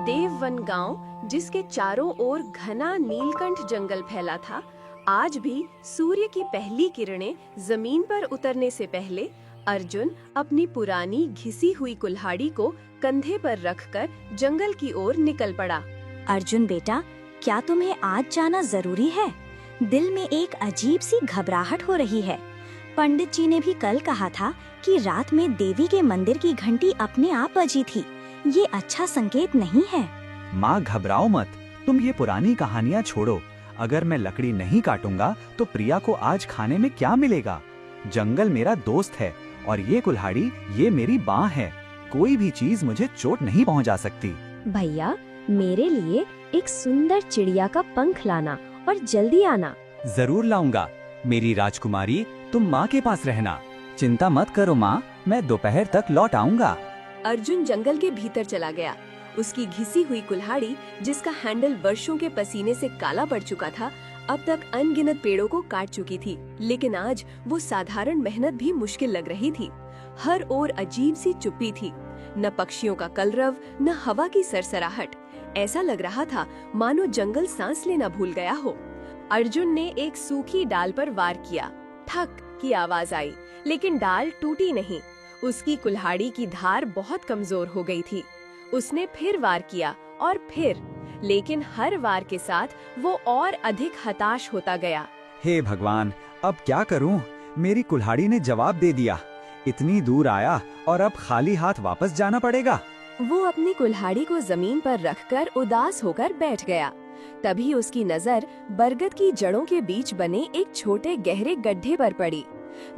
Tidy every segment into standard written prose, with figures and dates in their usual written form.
देववन गांव, जिसके चारों ओर घना नीलकंठ जंगल फैला था, आज भी सूर्य की पहली किरणें जमीन पर उतरने से पहले अर्जुन अपनी पुरानी घिसी हुई कुल्हाड़ी को कंधे पर रखकर जंगल की ओर निकल पड़ा। अर्जुन बेटा, क्या तुम्हें आज जाना जरूरी है? दिल में एक अजीब सी घबराहट हो रही है। पंडित जी ने भी कल कहा था कि रात में देवी के मंदिर की घंटी अपने आप बजी थी। ये अच्छा संकेत नहीं है। माँ घबराओ मत, तुम ये पुरानी कहानियाँ छोड़ो। अगर मैं लकड़ी नहीं काटूंगा तो प्रिया को आज खाने में क्या मिलेगा? जंगल मेरा दोस्त है और ये कुल्हाड़ी ये मेरी बाँह है। कोई भी चीज मुझे चोट नहीं पहुंचा सकती। भैया, मेरे लिए एक सुंदर चिड़िया का पंख लाना और जल्दी आना। जरूर लाऊंगा मेरी राजकुमारी, तुम माँ के पास रहना। चिंता मत करो माँ, मैं दोपहर तक लौट आऊंगा। अर्जुन जंगल के भीतर चला गया। उसकी घिसी हुई कुल्हाड़ी, जिसका हैंडल वर्षों के पसीने से काला पड़ चुका था, अब तक अनगिनत पेड़ों को काट चुकी थी। लेकिन आज वो साधारण मेहनत भी मुश्किल लग रही थी। हर ओर अजीब सी चुप्पी थी, न पक्षियों का कलरव, न हवा की सरसराहट। ऐसा लग रहा था मानो जंगल सांस लेना भूल गया हो। अर्जुन ने एक सूखी डाल पर वार किया। ठक की आवाज आई, लेकिन डाल टूटी नहीं। उसकी कुल्हाड़ी की धार बहुत कमजोर हो गई थी। उसने फिर वार किया और फिर, लेकिन हर वार के साथ वो और अधिक हताश होता गया। हे भगवान, अब क्या करूं? मेरी कुल्हाड़ी ने जवाब दे दिया। इतनी दूर आया और अब खाली हाथ वापस जाना पड़ेगा। वो अपनी कुल्हाड़ी को जमीन पर रखकर उदास होकर बैठ गया। तभी उसकी नजर बरगद की जड़ों के बीच बने एक छोटे गहरे गड्ढे पर पड़ी।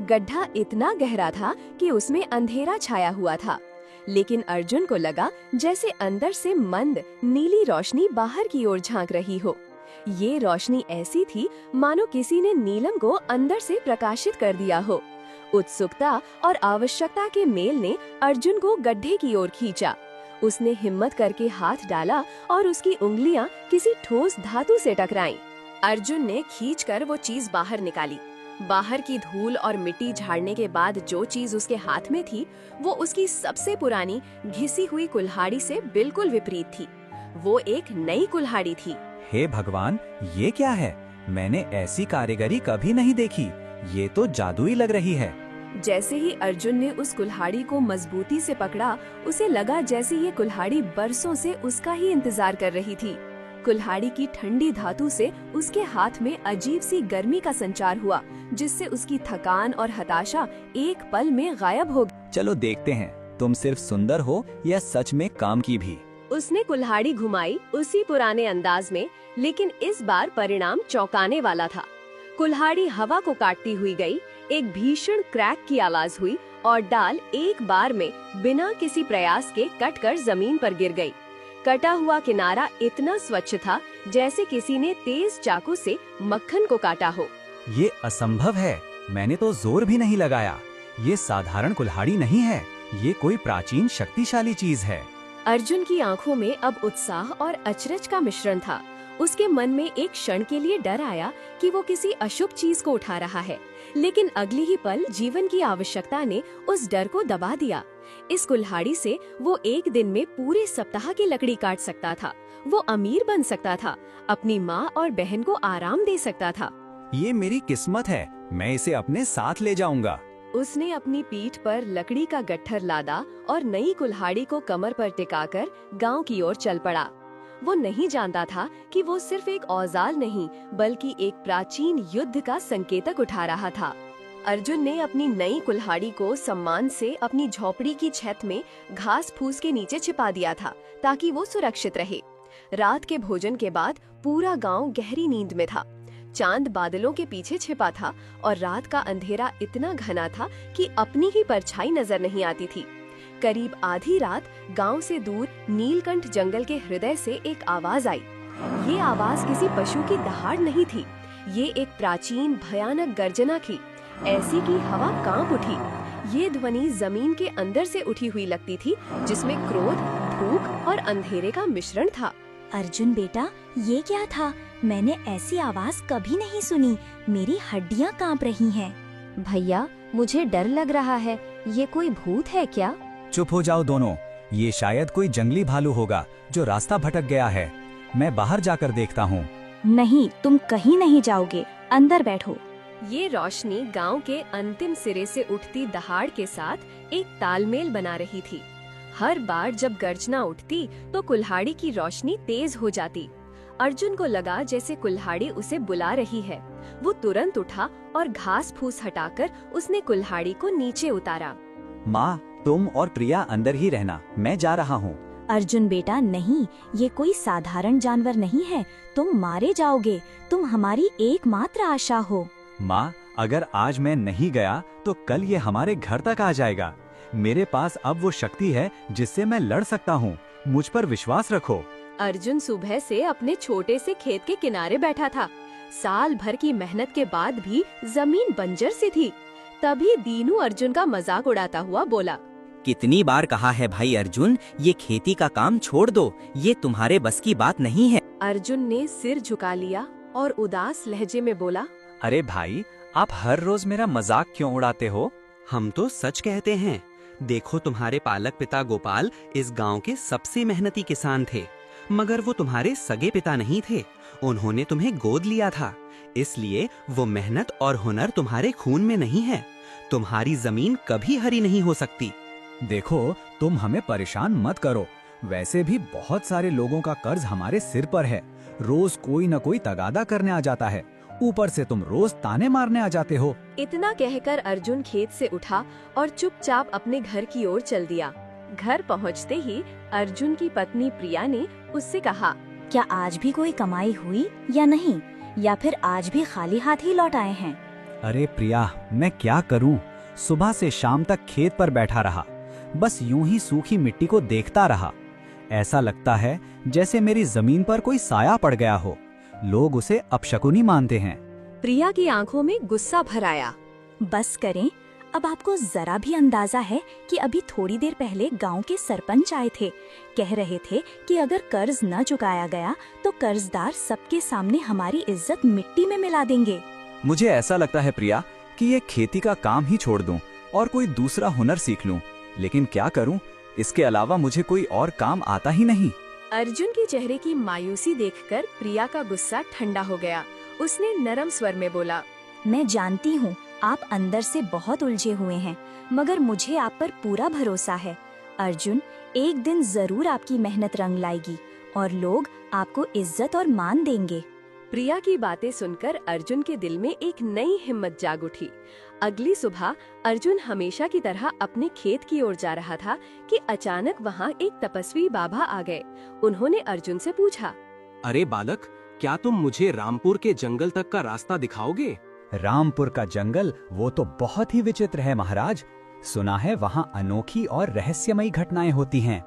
गड्ढा इतना गहरा था कि उसमें अंधेरा छाया हुआ था, लेकिन अर्जुन को लगा जैसे अंदर से मंद नीली रोशनी बाहर की ओर झांक रही हो। ये रोशनी ऐसी थी मानो किसी ने नीलम को अंदर से प्रकाशित कर दिया हो। उत्सुकता और आवश्यकता के मेल ने अर्जुन को गड्ढे की ओर खींचा। उसने हिम्मत करके हाथ डाला और उसकी उंगलियां किसी ठोस धातु से टकराईं। अर्जुन ने खींचकर वो चीज बाहर निकाली। बाहर की धूल और मिट्टी झाड़ने के बाद जो चीज उसके हाथ में थी, वो उसकी सबसे पुरानी घिसी हुई कुल्हाड़ी से बिल्कुल विपरीत थी। वो एक नई कुल्हाड़ी थी। हे भगवान, ये क्या है? मैंने ऐसी कारीगरी कभी नहीं देखी। ये तो जादुई लग रही है। जैसे ही अर्जुन ने उस कुल्हाड़ी को मजबूती से पकड़ा, उसे लगा जैसे ये कुल्हाड़ी बरसों से उसका ही इंतजार कर रही थी। कुल्हाड़ी की ठंडी धातु से उसके हाथ में अजीब सी गर्मी का संचार हुआ, जिससे उसकी थकान और हताशा एक पल में गायब हो गई। चलो देखते हैं, तुम सिर्फ सुंदर हो या सच में काम की भी। उसने कुल्हाड़ी घुमाई उसी पुराने अंदाज में, लेकिन इस बार परिणाम चौंकाने वाला था। कुल्हाड़ी हवा को काटती हुई गई, एक भीषण क्रैक की आवाज हुई और डाल एक बार में बिना किसी प्रयास के कटकर जमीन पर गिर गई। कटा हुआ किनारा इतना स्वच्छ था जैसे किसी ने तेज चाकू से मक्खन को काटा हो। ये असंभव है, मैंने तो जोर भी नहीं लगाया। ये साधारण कुल्हाड़ी नहीं है, ये कोई प्राचीन शक्तिशाली चीज है। अर्जुन की आंखों में अब उत्साह और अचरज का मिश्रण था। उसके मन में एक क्षण के लिए डर आया कि वो किसी अशुभ चीज को उठा रहा है, लेकिन अगली ही पल जीवन की आवश्यकता ने उस डर को दबा दिया। इस कुल्हाड़ी से वो एक दिन में पूरे सप्ताह की लकड़ी काट सकता था। वो अमीर बन सकता था, अपनी माँ और बहन को आराम दे सकता था। ये मेरी किस्मत है, मैं इसे अपने साथ ले जाऊंगा। उसने अपनी पीठ पर लकड़ी का गट्ठर लादा और नई कुल्हाड़ी को कमर पर टिकाकर गांव की ओर चल पड़ा। वो नहीं जानता था कि वो सिर्फ एक औजार नहीं, बल्कि एक प्राचीन युद्ध का संकेतक उठा रहा था। अर्जुन ने अपनी नई कुल्हाड़ी को सम्मान से अपनी झोपड़ी की छत में घास फूस के नीचे छिपा दिया था, ताकि वो सुरक्षित रहे। रात के भोजन के बाद पूरा गांव गहरी नींद में था। चांद बादलों के पीछे छिपा था और रात का अंधेरा इतना घना था कि अपनी ही परछाई नजर नहीं आती थी। करीब आधी रात गांव से दूर नीलकंठ जंगल के हृदय से एक आवाज आई। ये आवाज किसी पशु की दहाड़ नहीं थी, ये एक प्राचीन भयानक गर्जना थी, ऐसी कि हवा कांप उठी। ये ध्वनि जमीन के अंदर से उठी हुई लगती थी, जिसमें क्रोध, भूख और अंधेरे का मिश्रण था। अर्जुन बेटा, ये क्या था? मैंने ऐसी आवाज कभी नहीं सुनी। मेरी हड्डियाँ कांप रही हैं। भैया, मुझे डर लग रहा है। ये कोई भूत है क्या? चुप हो जाओ दोनों। ये शायद कोई जंगली भालू होगा जो रास्ता भटक गया है। मैं बाहर जाकर देखता हूँ। नहीं, तुम कहीं नहीं जाओगे, अंदर बैठो। ये रोशनी गांव के अंतिम सिरे से उठती दहाड़ के साथ एक तालमेल बना रही थी। हर बार जब गर्जना उठती तो कुल्हाड़ी की रोशनी तेज हो जाती। अर्जुन को लगा जैसे कुल्हाड़ी उसे बुला रही है। वो तुरंत उठा और घास फूस हटाकर उसने कुल्हाड़ी को नीचे उतारा। माँ, तुम और प्रिया अंदर ही रहना, मैं जा रहा हूँ। अर्जुन बेटा, नहीं, ये कोई साधारण जानवर नहीं है, तुम मारे जाओगे। तुम हमारी एकमात्र आशा हो। माँ, अगर आज मैं नहीं गया तो कल ये हमारे घर तक आ जाएगा। मेरे पास अब वो शक्ति है जिससे मैं लड़ सकता हूँ। मुझ पर विश्वास रखो। अर्जुन सुबह से अपने छोटे से खेत के किनारे बैठा था। साल भर की मेहनत के बाद भी जमीन बंजर सी थी। तभी दीनू अर्जुन का मजाक उड़ाता हुआ बोला, कितनी बार कहा है भाई अर्जुन, ये खेती का काम छोड़ दो, ये तुम्हारे बस की बात नहीं है। अर्जुन ने सिर झुका लिया और उदास लहजे में बोला, अरे भाई, आप हर रोज मेरा मजाक क्यों उड़ाते हो? हम तो सच कहते हैं। देखो, तुम्हारे पालक पिता गोपाल इस गांव के सबसे मेहनती किसान थे, मगर वो तुम्हारे सगे पिता नहीं थे। उन्होंने तुम्हें गोद लिया था, इसलिए वो मेहनत और हुनर तुम्हारे खून में नहीं है। तुम्हारी जमीन कभी हरी नहीं हो सकती। देखो, तुम हमें परेशान मत करो। वैसे भी बहुत सारे लोगों का कर्ज हमारे सिर पर है। रोज कोई न कोई तगादा करने आ जाता है, ऊपर से तुम रोज ताने मारने आ जाते हो। इतना कहकर अर्जुन खेत से उठा और चुपचाप अपने घर की ओर चल दिया। घर पहुंचते ही अर्जुन की पत्नी प्रिया ने उससे कहा, क्या आज भी कोई कमाई हुई या नहीं, या फिर आज भी खाली हाथ ही लौट आए हैं? अरे प्रिया, मैं क्या करूं? सुबह से शाम तक खेत पर बैठा रहा, बस यूं ही सूखी मिट्टी को देखता रहा। ऐसा लगता है जैसे मेरी जमीन पर कोई साया पड़ गया हो। लोग उसे अपशकुनी मानते हैं। प्रिया की आंखों में गुस्सा भर आया। बस करें, अब आपको जरा भी अंदाजा है कि अभी थोड़ी देर पहले गांव के सरपंच आए थे। कह रहे थे कि अगर कर्ज न चुकाया गया तो कर्जदार सबके सामने हमारी इज्जत मिट्टी में मिला देंगे। मुझे ऐसा लगता है प्रिया कि ये खेती का काम ही छोड़ दूं और कोई दूसरा हुनर सीख लूं, लेकिन क्या करूं? इसके अलावा मुझे कोई और काम आता ही नहीं। अर्जुन के चेहरे की मायूसी देखकर प्रिया का गुस्सा ठंडा हो गया। उसने नरम स्वर में बोला, मैं जानती हूँ आप अंदर से बहुत उलझे हुए हैं, मगर मुझे आप पर पूरा भरोसा है। अर्जुन, एक दिन जरूर आपकी मेहनत रंग लाएगी और लोग आपको इज्जत और मान देंगे। प्रिया की बातें सुनकर अर्जुन के दिल में एक नई हिम्मत जाग उठी। अगली सुबह अर्जुन हमेशा की तरह अपने खेत की ओर जा रहा था कि अचानक वहाँ एक तपस्वी बाबा आ गए। उन्होंने अर्जुन से पूछा, अरे बालक, क्या तुम मुझे रामपुर के जंगल तक का रास्ता दिखाओगे? रामपुर का जंगल वो तो बहुत ही विचित्र है महाराज। सुना है वहाँ अनोखी और रहस्यमयी घटनाएं होती हैं।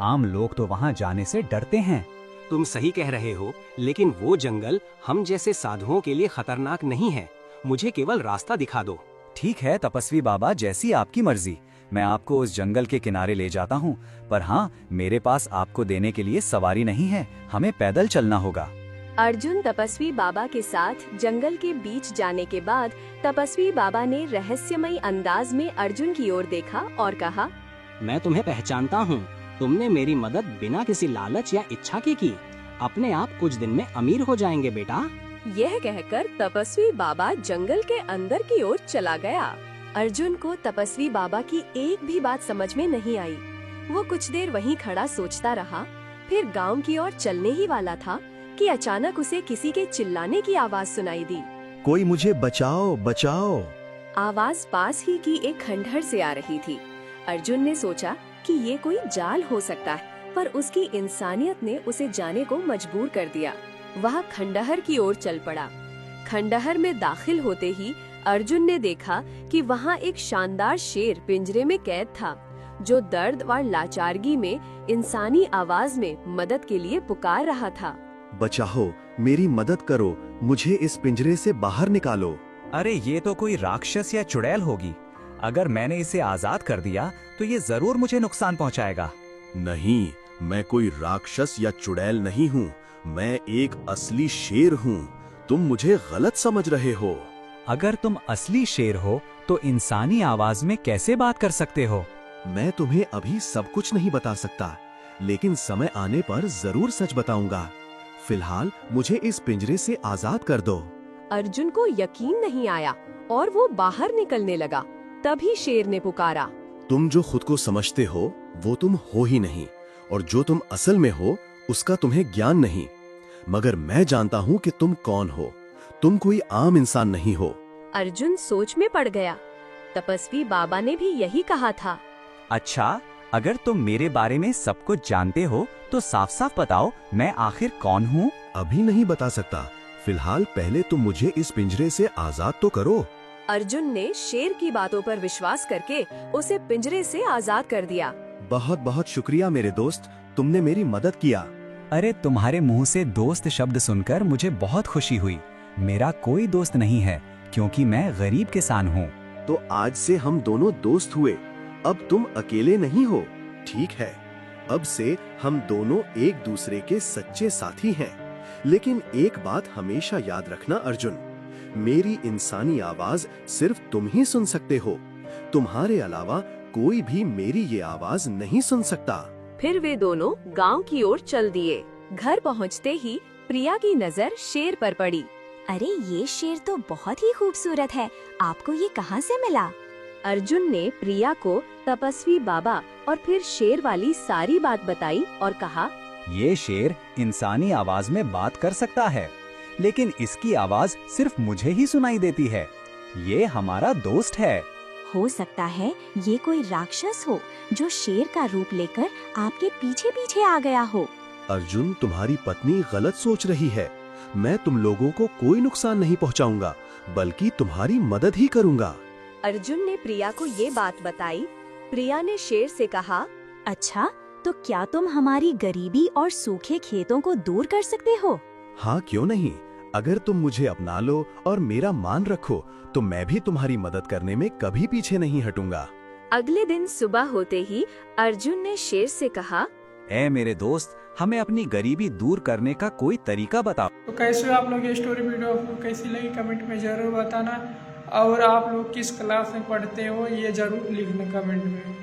आम लोग तो वहाँ जाने से डरते हैं। तुम सही कह रहे हो, लेकिन वो जंगल हम जैसे साधुओं के लिए खतरनाक नहीं है। मुझे केवल रास्ता दिखा दो। ठीक है तपस्वी बाबा, जैसी आपकी मर्जी। मैं आपको उस जंगल के किनारे ले जाता हूँ, पर हाँ, मेरे पास आपको देने के लिए सवारी नहीं है। हमें पैदल चलना होगा। अर्जुन तपस्वी बाबा के साथ जंगल के बीच जाने के बाद तपस्वी बाबा ने रहस्यमयी अंदाज में अर्जुन की ओर देखा और कहा, मैं तुम्हें पहचानता हूँ। तुमने मेरी मदद बिना किसी लालच या इच्छा की। अपने आप कुछ दिन में अमीर हो जाएंगे बेटा। यह कहकर तपस्वी बाबा जंगल के अंदर की ओर चला गया। अर्जुन को तपस्वी बाबा की एक भी बात समझ में नहीं आई। वो कुछ देर वहीं खड़ा सोचता रहा। फिर गांव की ओर चलने ही वाला था कि अचानक उसे किसी के चिल्लाने की आवाज सुनाई दी। कोई मुझे बचाओ बचाओ। आवाज पास ही की एक खंडहर से आ रही थी। अर्जुन ने सोचा कि ये कोई जाल हो सकता है, पर उसकी इंसानियत ने उसे जाने को मजबूर कर दिया। वह खंडहर की ओर चल पड़ा। खंडहर में दाखिल होते ही अर्जुन ने देखा कि वहाँ एक शानदार शेर पिंजरे में कैद था, जो दर्द और लाचारगी में इंसानी आवाज में मदद के लिए पुकार रहा था। बचाओ, मेरी मदद करो, मुझे इस पिंजरे से बाहर निकालो। अरे ये तो कोई राक्षस या चुड़ैल होगी। अगर मैंने इसे आजाद कर दिया तो ये जरूर मुझे नुकसान पहुंचाएगा। नहीं, मैं कोई राक्षस या चुड़ैल नहीं हूँ। मैं एक असली शेर हूँ। तुम मुझे गलत समझ रहे हो। अगर तुम असली शेर हो तो इंसानी आवाज में कैसे बात कर सकते हो? मैं तुम्हें अभी सब कुछ नहीं बता सकता, लेकिन समय आने पर जरूर सच बताऊंगा। फिलहाल मुझे इस पिंजरे से आजाद कर दो। अर्जुन को यकीन नहीं आया और वो बाहर निकलने लगा। तभी शेर ने पुकारा, तुम जो खुद को समझते हो वो तुम हो ही नहीं, और जो तुम असल में हो उसका तुम्हें ज्ञान नहीं। मगर मैं जानता हूँ कि तुम कौन हो। तुम कोई आम इंसान नहीं हो। अर्जुन सोच में पड़ गया। तपस्वी बाबा ने भी यही कहा था। अच्छा, अगर तुम मेरे बारे में सब कुछ जानते हो तो साफ साफ बताओ, मैं आखिर कौन हूँ? अभी नहीं बता सकता। फिलहाल पहले तुम मुझे इस पिंजरे से आजाद तो करो। अर्जुन ने शेर की बातों पर विश्वास करके उसे पिंजरे से आजाद कर दिया। बहुत बहुत शुक्रिया मेरे दोस्त, तुमने मेरी मदद किया। अरे, तुम्हारे मुंह से दोस्त शब्द सुनकर मुझे बहुत खुशी हुई। मेरा कोई दोस्त नहीं है क्योंकि मैं गरीब किसान हूँ। तो आज से हम दोनों दोस्त हुए। अब तुम अकेले नहीं हो, ठीक है? अब से हम दोनों एक दूसरे के सच्चे साथी हैं। लेकिन एक बात हमेशा याद रखना अर्जुन, मेरी इंसानी आवाज सिर्फ तुम ही सुन सकते हो। तुम्हारे अलावा कोई भी मेरी ये आवाज नहीं सुन सकता। फिर वे दोनों गांव की ओर चल दिए। घर पहुंचते ही प्रिया की नजर शेर पर पड़ी। अरे ये शेर तो बहुत ही खूबसूरत है, आपको ये कहाँ से मिला? अर्जुन ने प्रिया को तपस्वी बाबा और फिर शेर वाली सारी बात बताई और कहा, ये शेर इंसानी आवाज में बात कर सकता है, लेकिन इसकी आवाज सिर्फ मुझे ही सुनाई देती है। ये हमारा दोस्त है। हो सकता है ये कोई राक्षस हो जो शेर का रूप लेकर आपके पीछे पीछे आ गया हो। अर्जुन, तुम्हारी पत्नी गलत सोच रही है। मैं तुम लोगों को कोई नुकसान नहीं पहुंचाऊंगा, बल्कि तुम्हारी मदद ही करूंगा। अर्जुन ने प्रिया को ये बात बताई। प्रिया ने शेर से कहा, अच्छा, तो क्या तुम हमारी गरीबी और सूखे खेतों को दूर कर सकते हो? हाँ, क्यों नहीं। अगर तुम मुझे अपना लो और मेरा मान रखो तो मैं भी तुम्हारी मदद करने में कभी पीछे नहीं हटूंगा। अगले दिन सुबह होते ही अर्जुन ने शेर से कहा, ए मेरे दोस्त, हमें अपनी गरीबी दूर करने का कोई तरीका बताओ। तो कैसे हो आप लोग? ये स्टोरी वीडियो आपको कैसी लगी कमेंट में जरूर बताना, और आप लोग किस क्लास में पढ़ते हो ये जरूर लिखना कमेंट में।